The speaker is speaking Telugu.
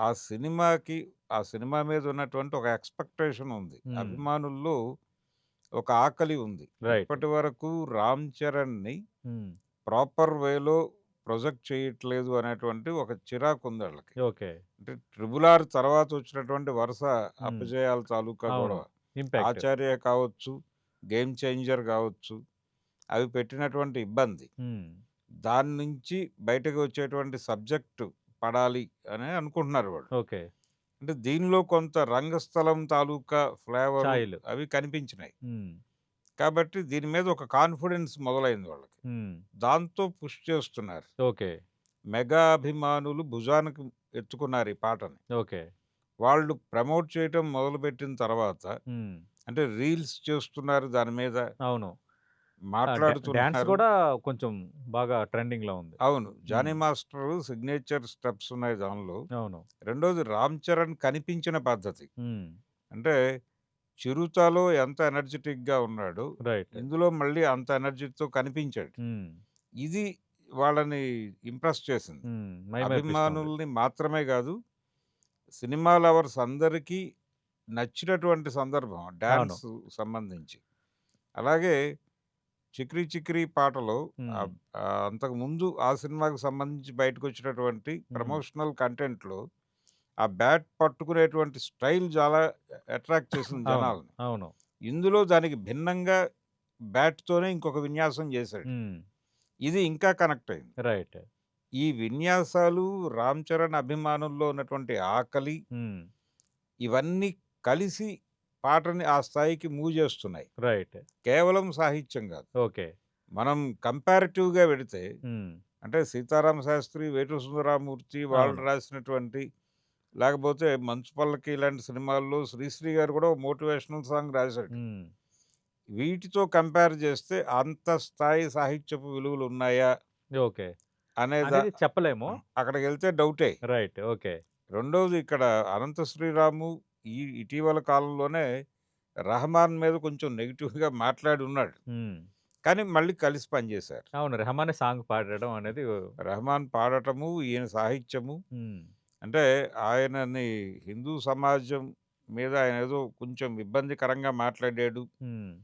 ఆ సినిమాకి ఆ సినిమా మీద ఉన్నటువంటి ఒక ఎక్స్‌పెక్టేషన్ ఉంది. హ్మ్. అభిమానుల్లో ఒక ఆకలి ఉంది. రైట్. ఇప్పటివరకు 'రామ్ చరణ్‌ని' హ్మ్. ప్రాపర్ వేలో ప్రొజెక్ట్ చేయట్లేదు అనేటువంటి ఒక చిరాకుంది ఆళ్ళకి. ఓకే. అంటే 'ట్రిబుల్ ఆర్' తర్వాత వచ్చినటువంటి వరుస హ్మ్. అపజయాల తాలూకా అవును. గొడవ. ఇంపాక్ట్. 'ఆచార్య' కావచ్చు, 'గేమ్ చేంజర్' కావచ్చు, అవి పెట్టినటువంటి ఇబ్బంది. హ్మ్. దాని నుంచి బయటకు వచ్చేటువంటి సబ్జెక్ట్ పడాలి అని అనుకుంటున్నారు వాళ్ళు. ఓకే. అంటే దీనిలో కొంత రంగస్థలం తాలూకా ఫ్లేవరు ఛాయలు. అవి కనిపించినాయి. హ్మ్. కాబట్టి దీని మీద ఒక కాన్ఫిడెన్స్ మొదలైంది వాళ్ళకి. హ్మ్. దాంతో పుష్ చేస్తున్నారు. ఓకే. మెగా అభిమానులు భుజానికి ఎత్తుకున్నారు ఈ పాటని. ఓకే. వాళ్ళు ప్రమోట్ చేయటం మొదలుపెట్టిన తర్వాత హ్మ్. అంటే రీల్స్ చేస్తున్నారు దాని మీద, అవును. ఆ! డాన్స్ మాట్లాడుతున్నారు. కూడా కొంచెం బాగా ట్రెండింగ్‌లో ఉంది. అవును. హ్మ్. 'జానీ మాస్టర్' సిగ్నేచర్ స్టెప్స్ ఉన్నాయి దానిలో. అవును. రెండోది 'రామ్ చరణ్' కనిపించిన పద్ధతి. హ్మ్. అంటే 'చిరుత'లో ఎంత ఎనర్జిటిక్‌గా ఉన్నాడో, రైట్. ఇందులో మళ్ళీ అంత ఎనర్జీతో కనిపించాడు. హ్మ్. ఇది వాళ్ళని ఇంప్రెస్ చేసింది. హ్మ్. మైమరిపిస్తోంది. అభిమానుల్ని మాత్రమే గాదు, సినిమా లవర్స్ అందరికీ నచ్చినటువంటి సందర్భం అవును. డాన్స్ సంబంధించి. అలాగే 'చిక్రీ చిక్రీ' పాటలో హ్మ్. అంతకుముందు ఆ సినిమాకి సంబంధించి బయటకొచ్చినటువంటి హ్మ్. ప్రమోషనల్ కంటెంట్‌లో ఆ బ్యాట్ పట్టుకునేటువంటి స్టైల్ చాలా అట్రాక్ట్ చేసింది అవును. జనాల్ని. అవును. ఇందులో దానికి భిన్నంగా బ్యాట్‌తోనే ఇంకొక విన్యాసం జేశాడు. హ్మ్. ఇది ఇంకా కనెక్ట్ అయింది. రైట్. ఈ విన్యాసాలు 'రామ్ చరణ్' అభిమానుల్లో ఉన్నటువంటి ఆకలి, హ్మ్. ఇవన్నీ కలిసి పాటని ఆ స్థాయికి మూవ్ జేస్తున్నాయి. రైట్. కేవలం సాహిత్యం గాదు. ఓకే. మనం కంపారిటివ్‌గా వెడితే హ్మ్. అంటే 'సీతారామ శాస్త్రి', 'వేటూరి సుందరరామూర్తి' వాళ్ళు అవును. రాసినటువంటి లేకపోతే 'మంచు పల్లకి' ఇలాంటి సినిమాల్లో 'శ్రీశ్రీ' గారు కూడా ఓ మోటివేషనల్ సాంగ్ రాశాడు. హ్మ్. వీటితో కంపేర్ చేస్తే అంత స్థాయి సాహిత్యపు విలువలున్నాయా ఓకే. అనేదా అనేది చెప్పలేము. అక్కడికెళ్తే డౌటే. రైట్. ఓకే. రెండోది ఇక్కడ 'అనంత శ్రీరాము' ఇటీవల కాలంలోనే 'రహమాన్' మీద కొంచెం నెగెటివ్‌గా మాట్లాడున్నాడు. హ్మ్. కానీ మళ్ళీ కలిసి పనిచేశారు. అవును. 'రెహమానే' సాంగ్ పాడడం అనేది 'రెహమాన్' పాడటము, ఈయన సాహిత్యము హ్మ్. అంటే ఆయనని హిందూ సమాజం మీద ఆయనేదో కొంచెం ఇబ్బందికరంగా మాట్లాడాడు. హ్మ్.